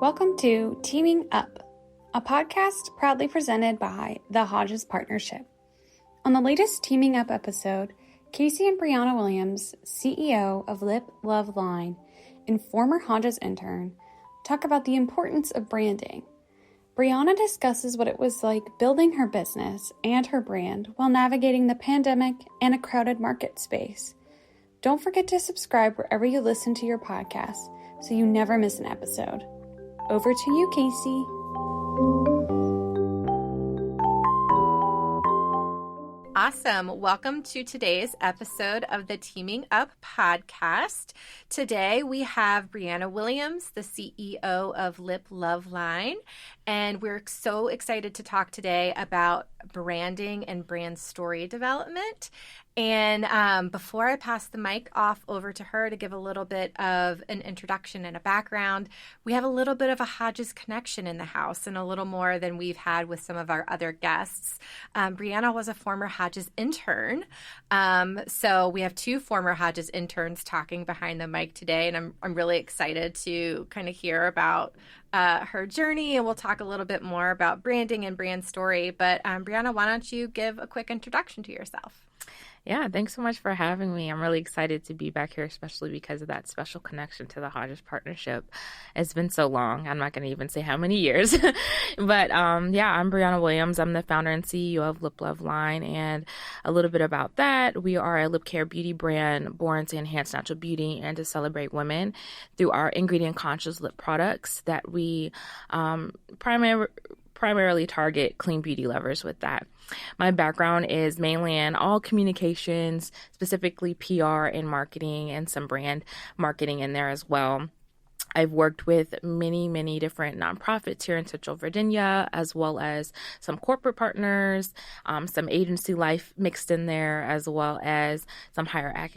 Welcome to Teaming Up, a podcast proudly presented by the Hodges Partnership. On the latest Teaming Up episode, Casey and Briana Williams, CEO of LipLoveLine and former Hodges intern, talk about the importance of branding. Briana discusses what it was like building her business and her brand while navigating the pandemic and a crowded market space. Don't forget to subscribe wherever you listen to your podcast so you never miss an episode. Over to you, Casey. Awesome. Welcome to today's episode of the Teaming Up podcast. Today we have Briana Williams, the CEO of LipLoveLine, and we're so excited to talk today about branding and brand story development. And before I pass the mic off over to her to give a little bit of an introduction and a background, we have a little bit of a Hodges connection in the house and a little more than we've had with some of our other guests. Briana was a former Hodges intern. So we have two former Hodges interns talking behind the mic today, and I'm really excited to kind of hear about her journey, and we'll talk a little bit more about branding and brand story. But Briana, why don't you give a quick introduction to yourself? Yeah, thanks so much for having me. I'm really excited to be back here, especially because of that special connection to the Hodges Partnership. It's been so long. I'm not going to even say how many years. But I'm Briana Williams. I'm the founder and CEO of LipLoveLine. And a little bit about that, we are a lip care beauty brand born to enhance natural beauty and to celebrate women through our ingredient-conscious lip products that we primarily target clean beauty lovers with that. My background is mainly in all communications, specifically PR and marketing, and some brand marketing in there as well. I've worked with many different nonprofits here in Central Virginia, as well as some corporate partners, some agency life mixed in there, as well as some higher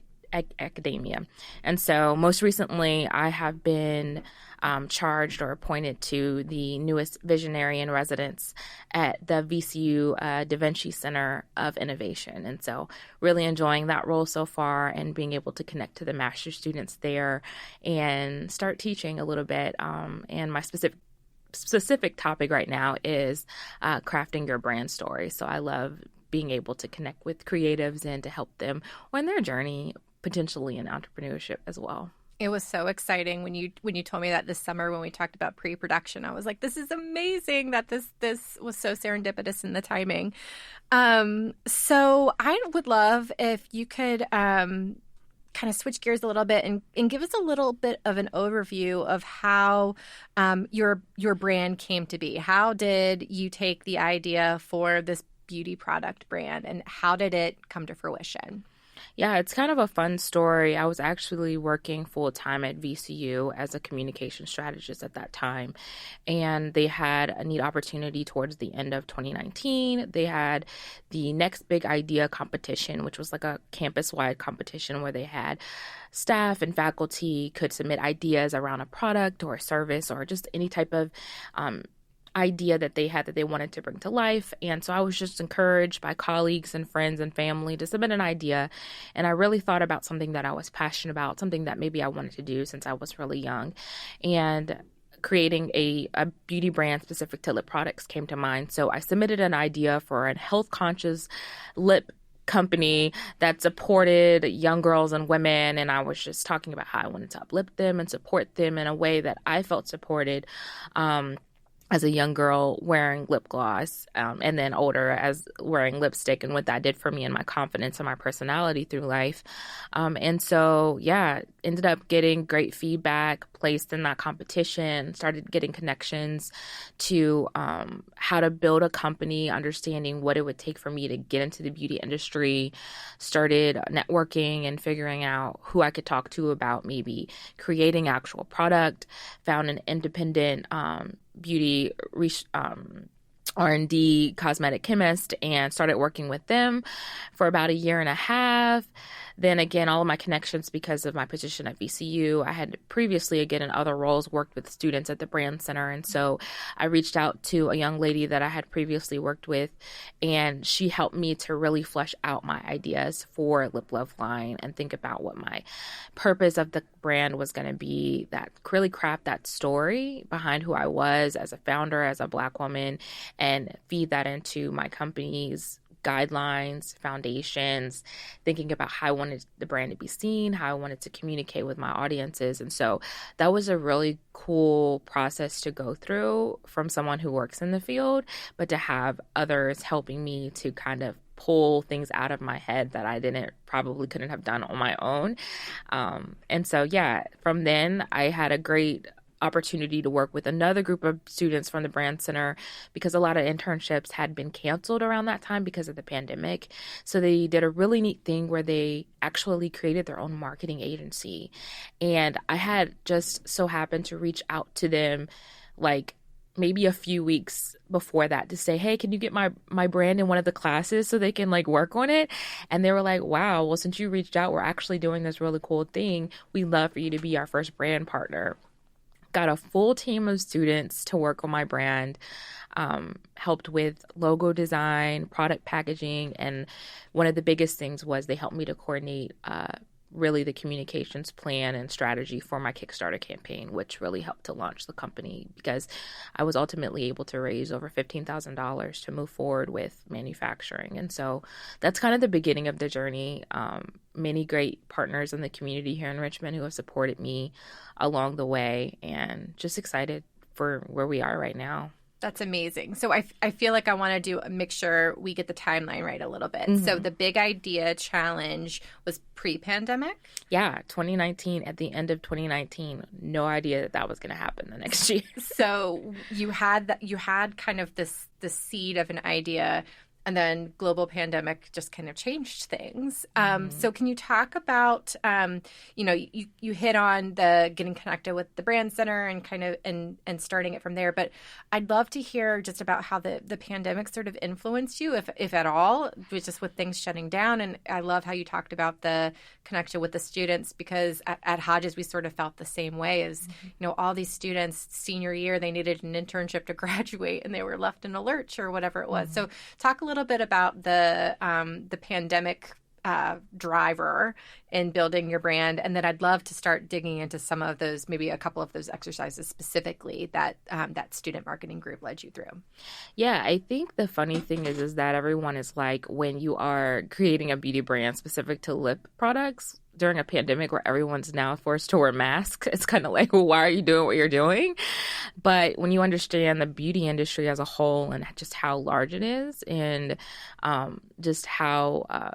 academia. And so most recently, I have been charged or appointed to the newest visionary in residence at the VCU Da Vinci Center of Innovation. And so really enjoying that role so far and being able to connect to the master's students there and start teaching a little bit. And my specific topic right now is crafting your brand story. So I love being able to connect with creatives and to help them on their journey, potentially in entrepreneurship as well. It was so exciting when you told me that this summer when we talked about pre-production. I was like, this is amazing that this was so serendipitous in the timing. So I would love if you could kind of switch gears a little bit and give us a little bit of an overview of how your brand came to be. How did you take the idea for this beauty product brand, and how did it come to fruition? Yeah, it's kind of a fun story. I was actually working full-time at VCU as a communication strategist at that time, and they had a neat opportunity towards the end of 2019. They had the Next Big Idea competition, which was like a campus-wide competition where they had staff and faculty could submit ideas around a product or a service or just any type of idea that they had that they wanted to bring to life. And so I was just encouraged by colleagues and friends and family to submit an idea. And I really thought about something that I was passionate about, something that maybe I wanted to do since I was really young. And creating a beauty brand specific to lip products came to mind. So I submitted an idea for a health-conscious lip company that supported young girls and women, and I was just talking about how I wanted to uplift them and support them in a way that I felt supported as a young girl wearing lip gloss, and then older as wearing lipstick, and what that did for me and my confidence and my personality through life. And so, ended up getting great feedback, placed in that competition, started getting connections to how to build a company, understanding what it would take for me to get into the beauty industry, started networking and figuring out who I could talk to about maybe creating actual product, found an independent beauty R&D cosmetic chemist and started working with them for about a year and a half. then again, all of my connections because of my position at VCU, I had previously, again, in other roles, worked with students at the Brandcenter. And so I reached out to a young lady that I had previously worked with, and she helped me to really flesh out my ideas for LipLoveLine and think about what my purpose of the brand was going to be, that really craft that story behind who I was as a founder, as a Black woman, and feed that into my company's guidelines, foundations, thinking about how I wanted the brand to be seen, how I wanted to communicate with my audiences. And so that was a really cool process to go through from someone who works in the field, but to have others helping me to kind of pull things out of my head that I probably couldn't have done on my own. And so, yeah, from then I had a great opportunity to work with another group of students from the Brandcenter because a lot of internships had been canceled around that time because of the pandemic. So they did a really neat thing where they actually created their own marketing agency. And I had just so happened to reach out to them like maybe a few weeks before that to say, hey, can you get my brand in one of the classes so they can like work on it? And they were like, wow, well, since you reached out, we're actually doing this really cool thing. We'd love for you to be our first brand partner. Got a full team of students to work on my brand, helped with logo design, product packaging, and one of the biggest things was they helped me to coordinate really the communications plan and strategy for my Kickstarter campaign, which really helped to launch the company because I was ultimately able to raise over $15,000 to move forward with manufacturing. And so that's kind of the beginning of the journey. Many great partners in the community here in Richmond who have supported me along the way, and just excited for where we are right now. That's amazing. So I feel like I want to make sure we get the timeline right a little bit. Mm-hmm. So the Big Idea Challenge was pre-pandemic? Yeah, 2019, at the end of 2019. No idea that was going to happen the next year. So you had kind of the seed of an idea, and then global pandemic just kind of changed things. So can you talk about, you hit on the getting connected with the Brandcenter and kind of and starting it from there. But I'd love to hear just about how the pandemic sort of influenced you, if at all, just with things shutting down. And I love how you talked about the connection with the students, because at Hodges we sort of felt the same way as, all these students senior year, they needed an internship to graduate and they were left in a lurch or whatever it was. So talk a little bit about the pandemic driver in building your brand, and then I'd love to start digging into some of those, maybe a couple of those exercises specifically that that student marketing group led you through. Yeah, I think the funny thing is that everyone is like, when you are creating a beauty brand specific to lip products during a pandemic where everyone's now forced to wear masks, it's kind of like, well, why are you doing what you're doing? But when you understand the beauty industry as a whole and just how large it is, and just how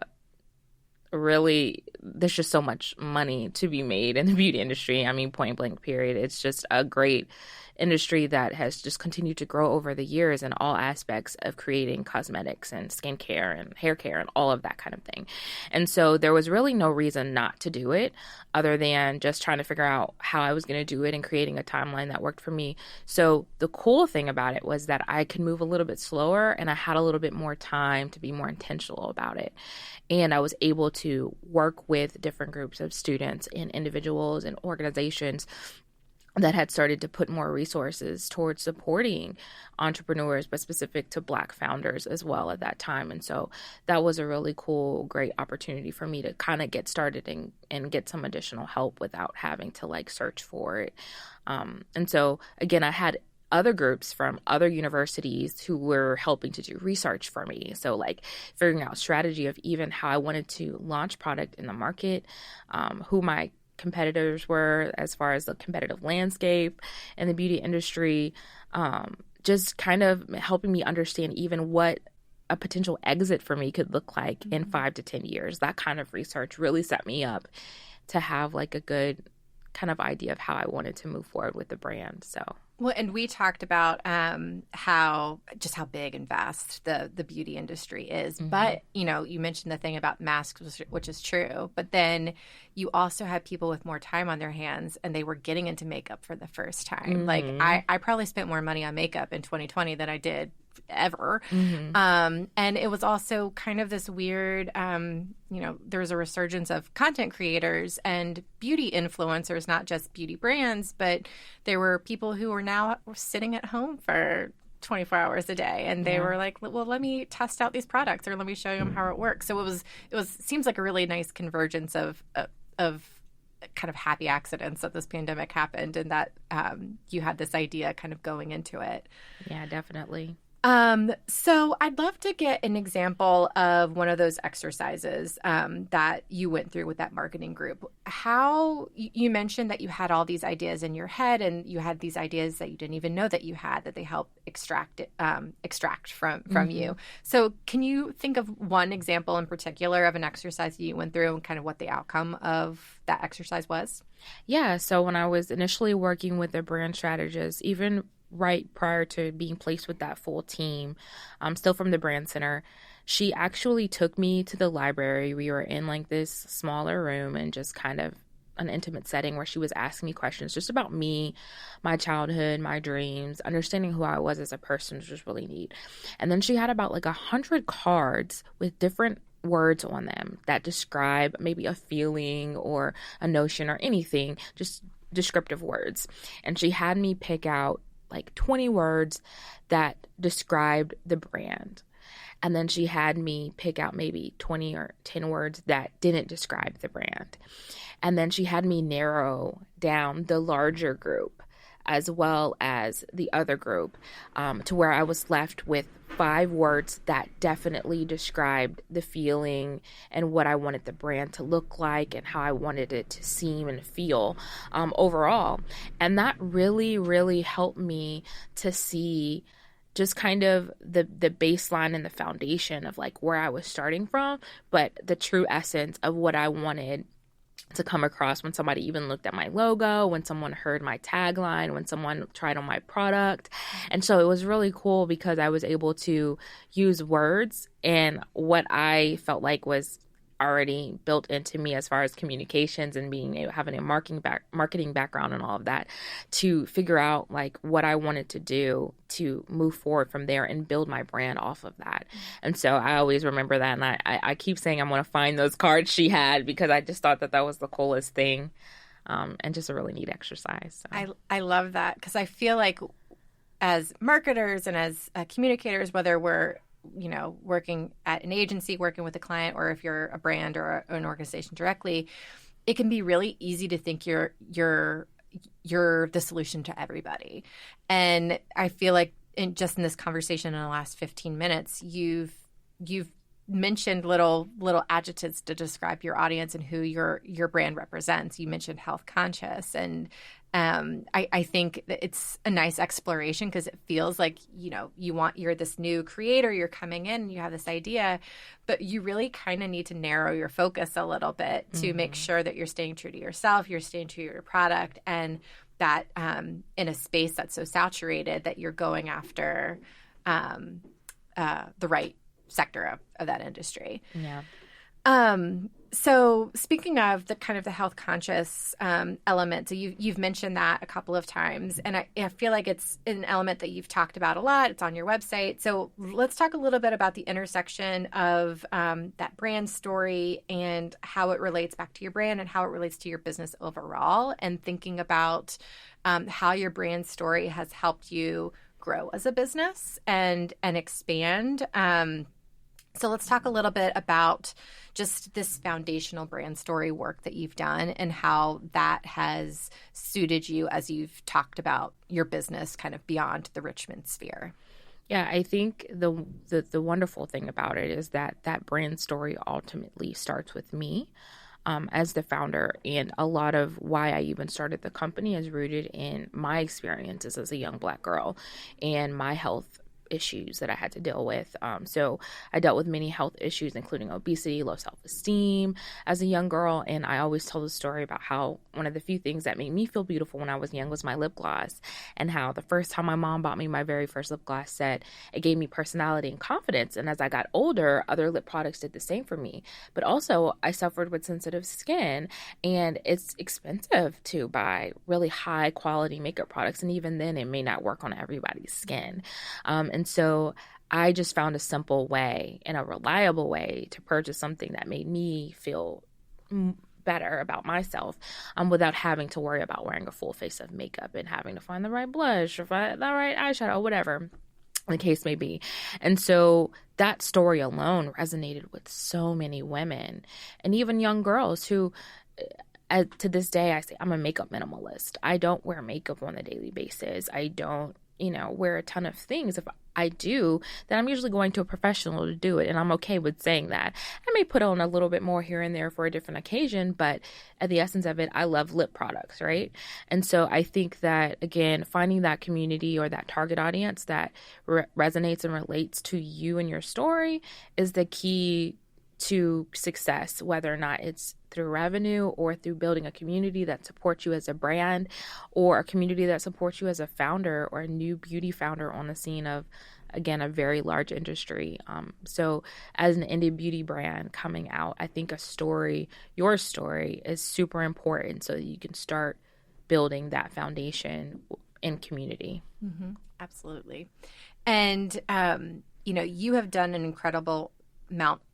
really there's just so much money to be made in the beauty industry. I mean, point blank period. It's just a great industry that has just continued to grow over the years in all aspects of creating cosmetics and skincare and hair care and all of that kind of thing. And so there was really no reason not to do it other than just trying to figure out how I was going to do it and creating a timeline that worked for me. So the cool thing about it was that I could move a little bit slower and I had a little bit more time to be more intentional about it. And I was able to work with different groups of students and individuals and organizations that had started to put more resources towards supporting entrepreneurs, but specific to Black founders as well at that time. And so that was a really cool, great opportunity for me to kind of get started and get some additional help without having to search for it. And so, again, I had other groups from other universities who were helping to do research for me. So figuring out strategy of even how I wanted to launch product in the market, who my competitors were as far as the competitive landscape in the beauty industry, just kind of helping me understand even what a potential exit for me could look like in 5 to 10 years. That kind of research really set me up to have a good kind of idea of how I wanted to move forward with the brand. So. Well, and we talked about how big and vast the beauty industry is. Mm-hmm. But, you mentioned the thing about masks, which is true. But then you also had people with more time on their hands and they were getting into makeup for the first time. Mm-hmm. I probably spent more money on makeup in 2020 than I did ever. And it was also kind of this weird, there was a resurgence of content creators and beauty influencers, not just beauty brands, but there were people who were now sitting at home for 24 hours a day, and they were like, well, let me test out these products, or let me show them how it works. So it seems like a really nice convergence of kind of happy accidents that this pandemic happened, and that you had this idea kind of going into it. Yeah, definitely. So I'd love to get an example of one of those exercises that you went through with that marketing group. How you mentioned that you had all these ideas in your head, and you had these ideas that you didn't even know that you had, that they helped extract from you. So can you think of one example in particular of an exercise that you went through and kind of what the outcome of that exercise was? Yeah. So when I was initially working with a brand strategist, even right prior to being placed with that full team, still from the Brandcenter, she actually took me to the library. We were in like this smaller room and just kind of an intimate setting where she was asking me questions just about me, my childhood, my dreams, understanding who I was as a person, which was really neat. And then she had about like 100 cards with different words on them that describe maybe a feeling or a notion or anything, just descriptive words. And she had me pick out like 20 words that described the brand. And then she had me pick out maybe 20 or 10 words that didn't describe the brand. And then she had me narrow down the larger group as well as the other group, to where I was left with 5 words that definitely described the feeling and what I wanted the brand to look like and how I wanted it to seem and feel overall. And that really, really helped me to see just kind of the baseline and the foundation of like where I was starting from, but the true essence of what I wanted to come across when somebody even looked at my logo, when someone heard my tagline, when someone tried on my product. And so it was really cool because I was able to use words and what I felt like was already built into me as far as communications and having a marketing background and all of that, to figure out like what I wanted to do to move forward from there and build my brand off of that. And so I always remember that, and I keep saying I'm going to find those cards she had because I just thought that was the coolest thing, and just a really neat exercise. So. I love that, because I feel like as marketers and as communicators, whether we're working at an agency, working with a client, or if you're a brand or an organization directly, it can be really easy to think you're the solution to everybody. And I feel like in this conversation in the last 15 minutes, you've mentioned little adjectives to describe your audience and who your brand represents. You mentioned health conscious, and I think that it's a nice exploration because it feels like, you're this new creator, you're coming in, you have this idea, but you really kind of need to narrow your focus a little bit to make sure that you're staying true to yourself, you're staying true to your product, and that in a space that's so saturated that you're going after the right sector of that industry. Yeah. So speaking of the kind of the health conscious element, so you've mentioned that a couple of times, and I feel like it's an element that you've talked about a lot. It's on your website. So let's talk a little bit about the intersection of that brand story and how it relates back to your brand and how it relates to your business overall, and thinking about how your brand story has helped you grow as a business and expand. So let's talk a little bit about just this foundational brand story work that you've done and how that has suited you as you've talked about your business kind of beyond the Richmond sphere. Yeah, I think the wonderful thing about it is that brand story ultimately starts with me as the founder, and a lot of why I even started the company is rooted in my experiences as a young Black girl and my health issues that I had to deal with. So I dealt with many health issues, including obesity, low self-esteem as a young girl. And I always tell the story about how one of the few things that made me feel beautiful when I was young was my lip gloss, and how the first time my mom bought me my very first lip gloss set, it gave me personality and confidence. And as I got older, other lip products did the same for me. But also I suffered with sensitive skin, and it's expensive to buy really high quality makeup products. And even then it may not work on everybody's skin. And And so I just found a simple way and a reliable way to purchase something that made me feel better about myself, without having to worry about wearing a full face of makeup and having to find the right blush or find the right eyeshadow, whatever the case may be. And so that story alone resonated with so many women and even young girls who, to this day, I say I'm a makeup minimalist. I don't wear makeup on a daily basis. I don't, wear a ton of things. If I do, then I'm usually going to a professional to do it. And I'm okay with saying that. I may put on a little bit more here and there for a different occasion, but at the essence of it, I love lip products, right? And so I think that, again, finding that community or that target audience that resonates and relates to you and your story is the key to success, whether or not it's through revenue or through building a community that supports you as a brand, or a community that supports you as a founder or a new beauty founder on the scene of, again, a very large industry. So as an indie beauty brand coming out, I think your story is super important so that you can start building that foundation in community. Mm-hmm. Absolutely. And, you have done an incredible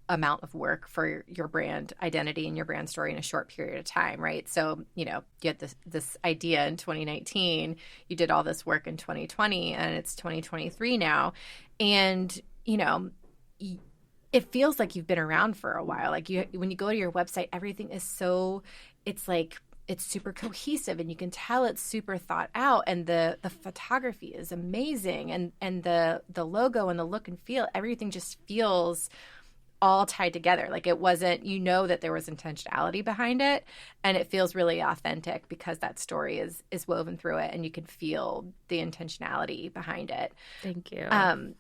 amount of work for your brand identity and your brand story in a short period of time, right? So, you had this idea in 2019, you did all this work in 2020, and it's 2023 now. And, it feels like you've been around for a while. Like when you go to your website, everything is it's super cohesive, and you can tell it's super thought out, and the photography is amazing, and the logo and the look and feel, everything just feels all tied together. Like it wasn't, that there was intentionality behind it, and it feels really authentic because that story is woven through it, and you can feel the intentionality behind it. Thank you.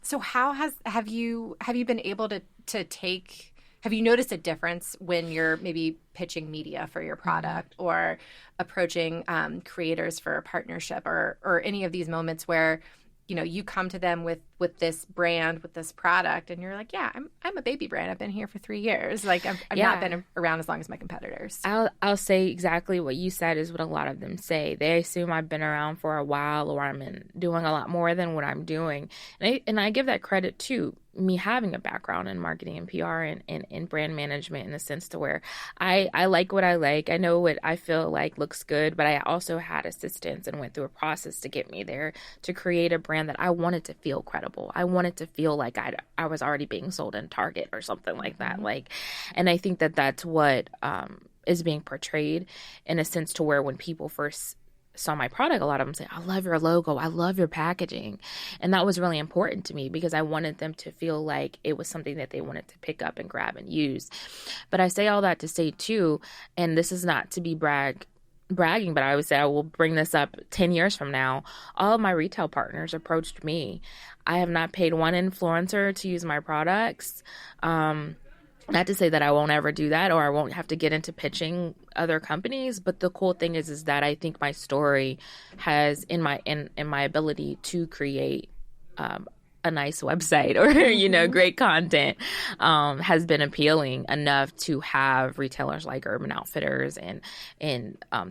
So have you been able to take, have you noticed a difference when you're maybe pitching media for your product or approaching creators for a partnership or any of these moments where you come to them with this brand, with this product, and you're like, yeah, I'm a baby brand. I've been here for 3 years. Like I've not been around as long as my competitors. I'll say exactly what you said is what a lot of them say. They assume I've been around for a while, or I'm doing a lot more than what I'm doing. And I give that credit to me having a background in marketing and PR and brand management, in the sense to where I like what I like. I know what I feel like looks good, but I also had assistance and went through a process to get me there, to create a brand that I wanted to feel credible. I wanted to feel like I was already being sold in Target or something like that. And I think that that's what is being portrayed, in a sense to where when people first saw my product, a lot of them say, I love your logo, I love your packaging. And that was really important to me because I wanted them to feel like it was something that they wanted to pick up and grab and use. But I say all that to say too, and this is not to be bragging, but I would say I will bring this up 10 years from now. All of my retail partners approached me. I have not paid one influencer to use my products. Not to say that I won't ever do that, or I won't have to get into pitching other companies. But the cool thing is that I think my story has in my ability to create a nice website or, great content has been appealing enough to have retailers like Urban Outfitters and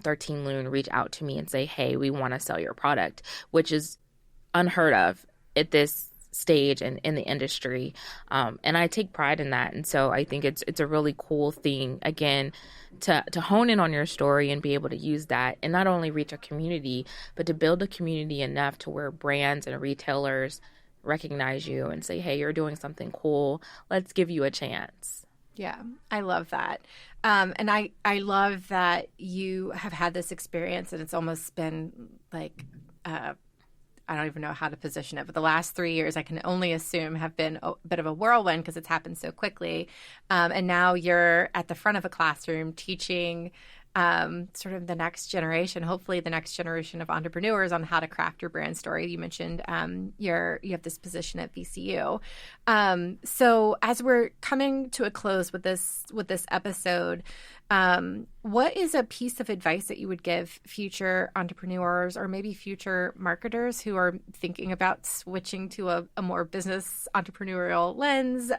13 Loon reach out to me and say, hey, we want to sell your product, which is unheard of at this stage and in the industry. And I take pride in that. And so I think it's a really cool thing, again, to hone in on your story and be able to use that and not only reach a community, but to build a community enough to where brands and retailers recognize you and say, hey, you're doing something cool. Let's give you a chance. Yeah, I love that. And I love that you have had this experience, and it's almost been like, I don't even know how to position it, but the last 3 years I can only assume have been a bit of a whirlwind because it's happened so quickly. And now you're at the front of a classroom teaching sort of the next generation, hopefully the next generation of entrepreneurs, on how to craft your brand story. You mentioned you have this position at VCU. So as we're coming to a close with this episode, what is a piece of advice that you would give future entrepreneurs or maybe future marketers who are thinking about switching to a more business entrepreneurial lens?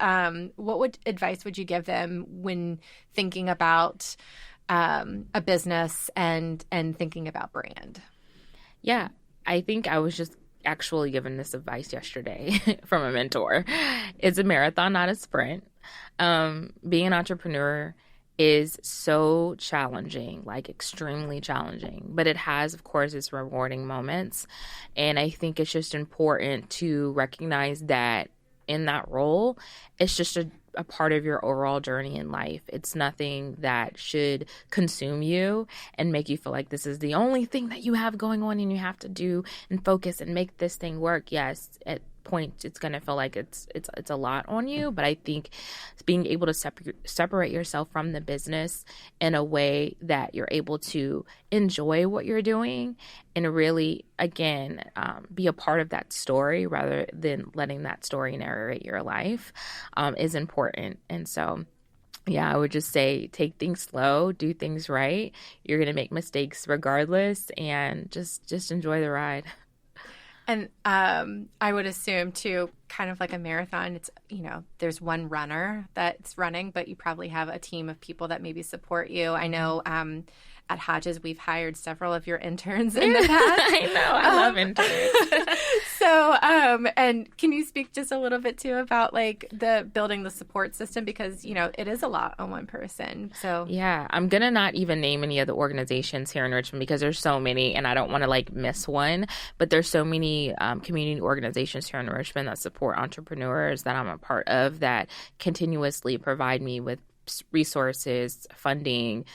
What advice would you give them when thinking about a business and thinking about brand? Yeah, I think I was just actually given this advice yesterday from a mentor. It's a marathon, not a sprint. Being an entrepreneur is so challenging, like extremely challenging, but it has, of course, its rewarding moments. And I think it's just important to recognize that in that role, it's just a part of your overall journey in life. It's nothing that should consume you and make you feel like this is the only thing that you have going on and you have to do and focus and make this thing work. Yes, at points it's going to feel like it's a lot on you, but I think being able to separate yourself from the business in a way that you're able to enjoy what you're doing and really, again, be a part of that story rather than letting that story narrate your life is important. And so, yeah, I would just say take things slow, do things right. You're going to make mistakes regardless, and just enjoy the ride. And I would assume, too, kind of like a marathon, it's, there's one runner that's running, but you probably have a team of people that maybe support you. I know at Hodges, we've hired several of your interns in the past. I know. I love interns. So, and can you speak just a little bit, too, about like the building the support system? Because, it is a lot on one person. So, yeah, I'm going to not even name any of the organizations here in Richmond because there's so many and I don't want to like miss one. But there's so many community organizations here in Richmond that support entrepreneurs that I'm a part of that continuously provide me with resources, funding,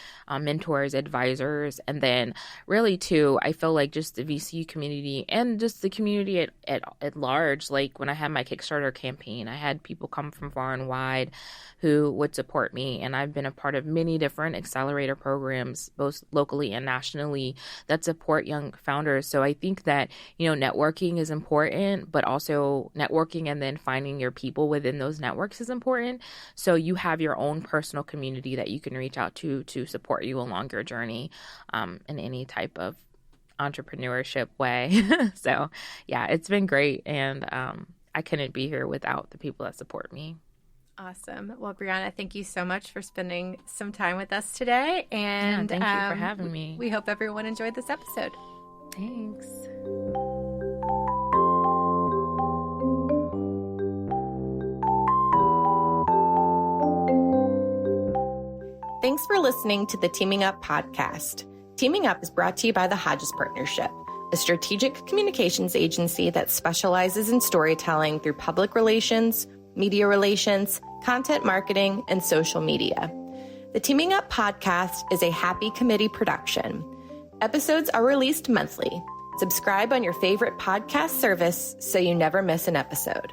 mentors, advisors, and then really too, I feel like just the VCU community and just the community at large. Like when I had my Kickstarter campaign, I had people come from far and wide who would support me, and I've been a part of many different accelerator programs, both locally and nationally, that support young founders. So I think that networking is important, but also networking and then finding your people within those networks is important. So you have your own personal community that you can reach out to support you along your journey in any type of entrepreneurship way. So yeah, it's been great, and I couldn't be here without the people that support me. Awesome. Well, Briana, thank you so much for spending some time with us today. And thank you for having me. We hope everyone enjoyed this episode. Thanks. Thanks for listening to the Teaming Up podcast. Teaming Up is brought to you by the Hodges Partnership, a strategic communications agency that specializes in storytelling through public relations, media relations, content marketing, and social media. The Teaming Up podcast is a Happy Committee production. Episodes are released monthly. Subscribe on your favorite podcast service so you never miss an episode.